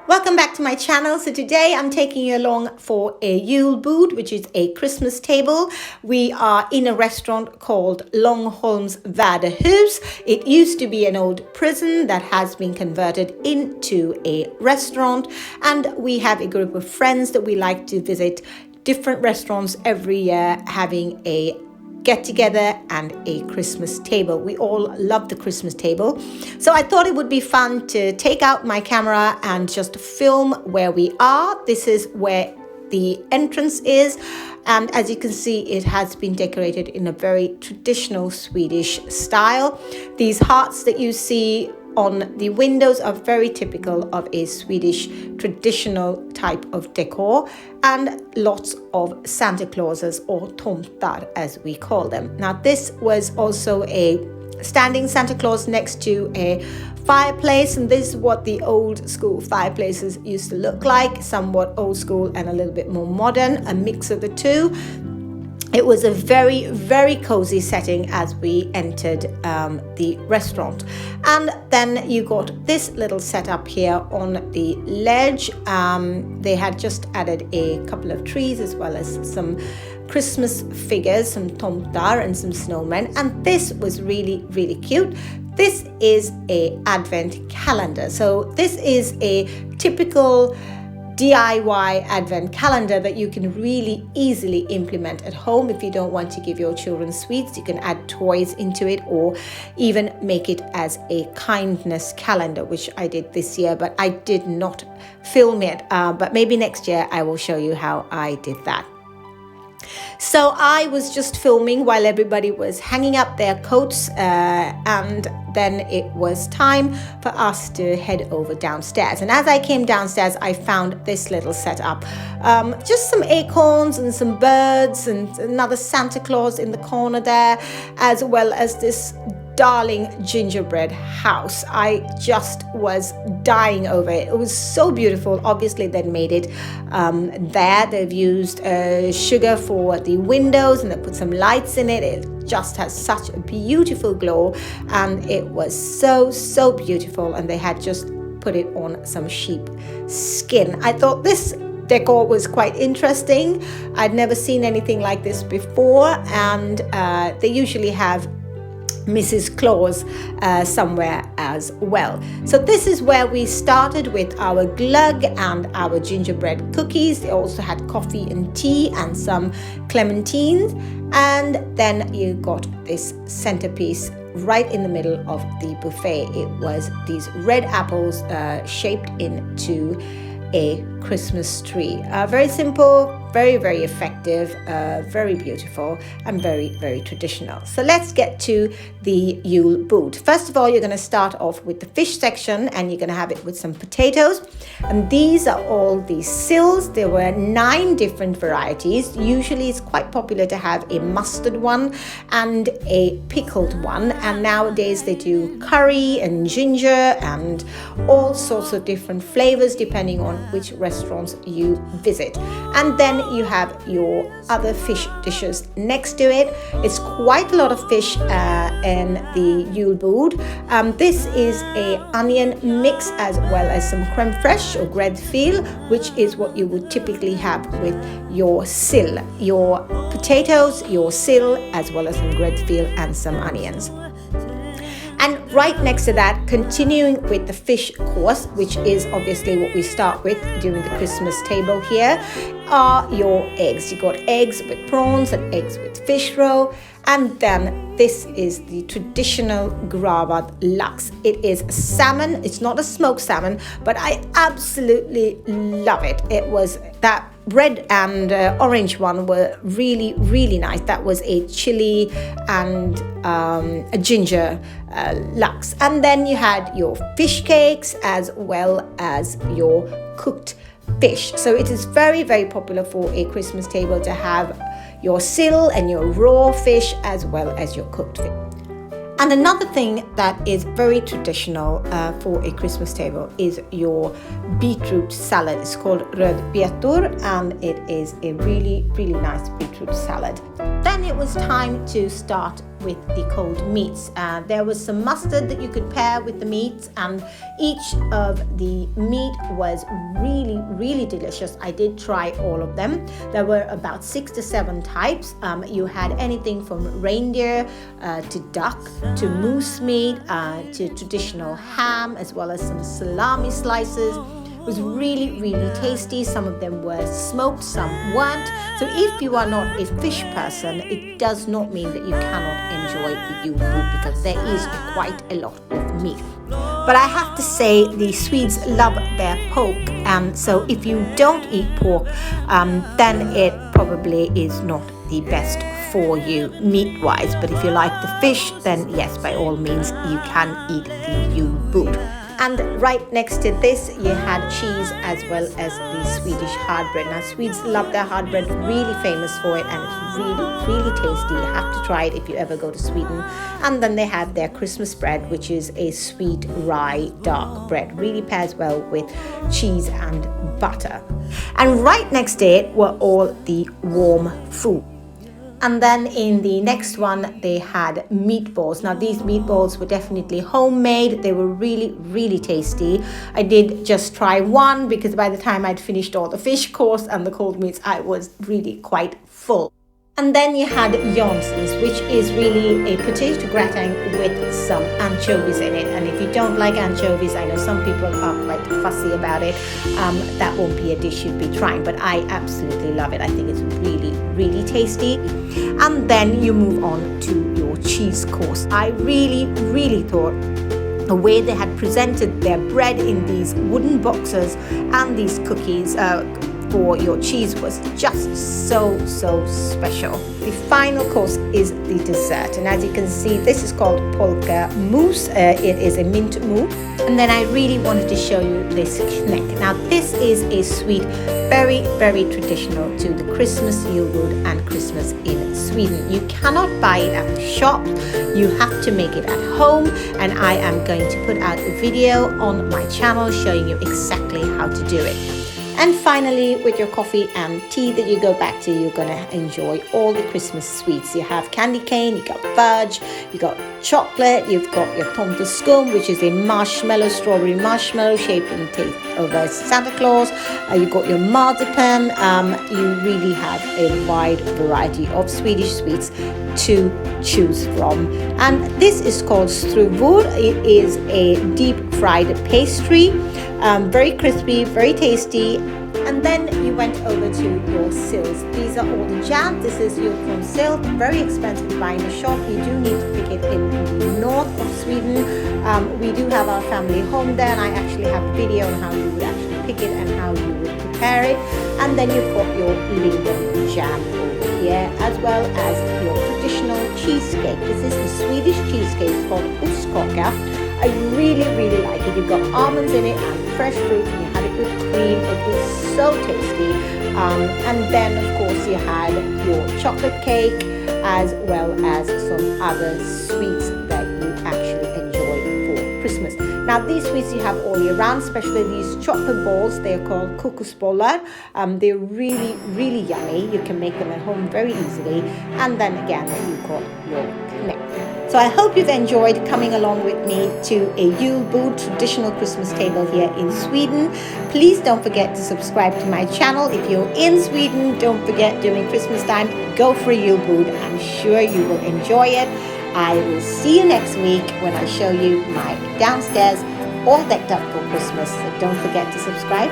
Welcome back to my channel. So today I'm taking you along for a Julbord, which is a Christmas table. We are in a restaurant called Långholms Värdehus. It used to be an old prison that has been converted into a restaurant, and we have a group of friends that we like to visit different restaurants every year, having a get together and a Christmas table. We all love the Christmas table. So I thought it would be fun to take out my camera and just film where we are. This is where the entrance is. And as you can see, it has been decorated in a very traditional Swedish style. These hearts that you see on the windows are very typical of a Swedish traditional type of decor, and lots of Santa Clauses, or tomtar as we call them. Now this was also a standing Santa Claus next to a fireplace, and this is what the old school fireplaces used to look like, somewhat old school and a little bit more modern, a mix of the two. It was a very, very cozy setting as we entered the restaurant. And then you got this little setup here on the ledge. They had just added a couple of trees as well as some Christmas figures, some tomtar and some snowmen. And this was really, really cute. This is a advent calendar. So this is a typical DIY advent calendar that you can really easily implement at home. If you don't want to give your children sweets, you can add toys into it, or even make it as a kindness calendar, which I did this year, but I did not film it. But maybe next year I will show you how I did that. So I was just filming while everybody was hanging up their coats, and then it was time for us to head over downstairs. And as I came downstairs, I found this little setup. Just some acorns and some birds and another Santa Claus in the corner there, as well as this darling gingerbread house. I just was dying over it. It was so beautiful. Obviously they'd made it there. They've used sugar for the windows, and they put some lights in it. It just has such a beautiful glow, and it was so beautiful. And they had just put it on some sheep skin. I thought this decor was quite interesting. I'd never seen anything like this before, and they usually have Mrs. Claus somewhere as well. So this is where we started with our glögg and our gingerbread cookies. They also had coffee and tea and some clementines, and then you got this centerpiece right in the middle of the buffet. It was these red apples shaped into a Christmas tree. Very simple, very effective, very beautiful, and very traditional. So let's get to the Julbord. First of all, you're going to start off with the fish section, and you're going to have it with some potatoes. And these are all the sills. There were 9 different varieties. Usually it's quite popular to have a mustard one and a pickled one, and nowadays they do curry and ginger and all sorts of different flavors depending on which restaurants you visit. And then you have your other fish dishes next to it. It's quite a lot of fish in the Julbord. This is a onion mix as well as some creme fraiche or gräddfil, which is what you would typically have with your sill. Your potatoes, your sill, as well as some gräddfil and some onions. And right next to that, continuing with the fish course, which is obviously what we start with during the Christmas table here, are your eggs. You got eggs with prawns and eggs with fish roe. And then this is the traditional gravad lax. It is salmon. It's not a smoked salmon, but I absolutely love it. It was that red and orange one were really nice. That was a chili and a ginger lax. And then you had your fish cakes as well as your cooked fish. So it is very popular for a Christmas table to have your sill and your raw fish as well as your cooked fish. And another thing that is very traditional for a Christmas table is your beetroot salad. It's called rödbetor, and it is a really nice beetroot salad. Then it was time to start with the cold meats. There was some mustard that you could pair with the meats, and each of the meat was really, really delicious. I did try all of them. There were about 6 to 7 types. You had anything from reindeer to duck to moose meat to traditional ham, as well as some salami slices. It was really, really tasty. Some of them were smoked, some weren't. So if you are not a fish person, it does not mean that you cannot enjoy the julbord, because there is quite a lot of meat. But I have to say, the Swedes love their pork, so if you don't eat pork, then it probably is not the best for you meat-wise. But if you like the fish, then yes, by all means, you can eat the julbord. And right next to this, you had cheese as well as the Swedish hard bread. Now, Swedes love their hard bread, really famous for it, and it's really, really tasty. You have to try it if you ever go to Sweden. And then they had their Christmas bread, which is a sweet rye dark bread. Really pairs well with cheese and butter. And right next to it were all the warm food. And then in the next one, they had meatballs. Now, these meatballs were definitely homemade. They were really, really tasty. I did just try one, because by the time I'd finished all the fish course and the cold meats, I was really quite full. And then you had Janssens, which is really a potato gratin with some anchovies in it. And if you don't like anchovies, I know some people are quite fussy about it. That won't be a dish you'd be trying, but I absolutely love it. I think it's really, really tasty. And then you move on to your cheese course. I really, really thought the way they had presented their bread in these wooden boxes and these cookies for your cheese was just so special. The final course is the dessert, and as you can see, this is called polka mousse. It is a mint mousse. And then I really wanted to show you this kneck. Now, this is a sweet, very, very traditional to the Christmas julbord and Christmas in Sweden. You cannot buy it at the shop. You have to make it at home, and I am going to put out a video on my channel showing you exactly how to do it. And finally, with your coffee and tea that you go back to, you're going to enjoy all the Christmas sweets. You have candy cane, you got fudge, you got chocolate, you've got your tomteskum, which is a marshmallow, strawberry marshmallow shaped in taste of a Santa Claus. You've got your marzipan. You really have a wide variety of Swedish sweets to choose from. And this is called Julbord. It is a deep fried pastry. Very crispy, very tasty. And then you went over to your Sills. These are all the jam. This is your from Sill. Very expensive to buy in the shop. You do need to pick it in the north of Sweden. We do have our family home there, and I actually have a video on how you would actually pick it and how you would prepare it. And then you've got your linden jam over here, as well as your traditional cheesecake. This is the Swedish cheesecake. It's called ostkaka. I really, really like it. You've got almonds in it and fresh fruit, and you had it with cream. It was so tasty. And then, of course, you had your chocolate cake, as well as some other sweets that you actually enjoy for Christmas. Now, these sweets you have all year round, especially these chocolate balls. They are called kokosbollar. They're really, really yummy. You can make them at home very easily. And then again, you've got your kneck. So I hope you've enjoyed coming along with me to a julbord traditional Christmas table here in Sweden. Please don't forget to subscribe to my channel. If you're in Sweden, don't forget during Christmas time, go for a julbord. I'm sure you will enjoy it. I will see you next week when I show you my downstairs all decked up for Christmas. So don't forget to subscribe.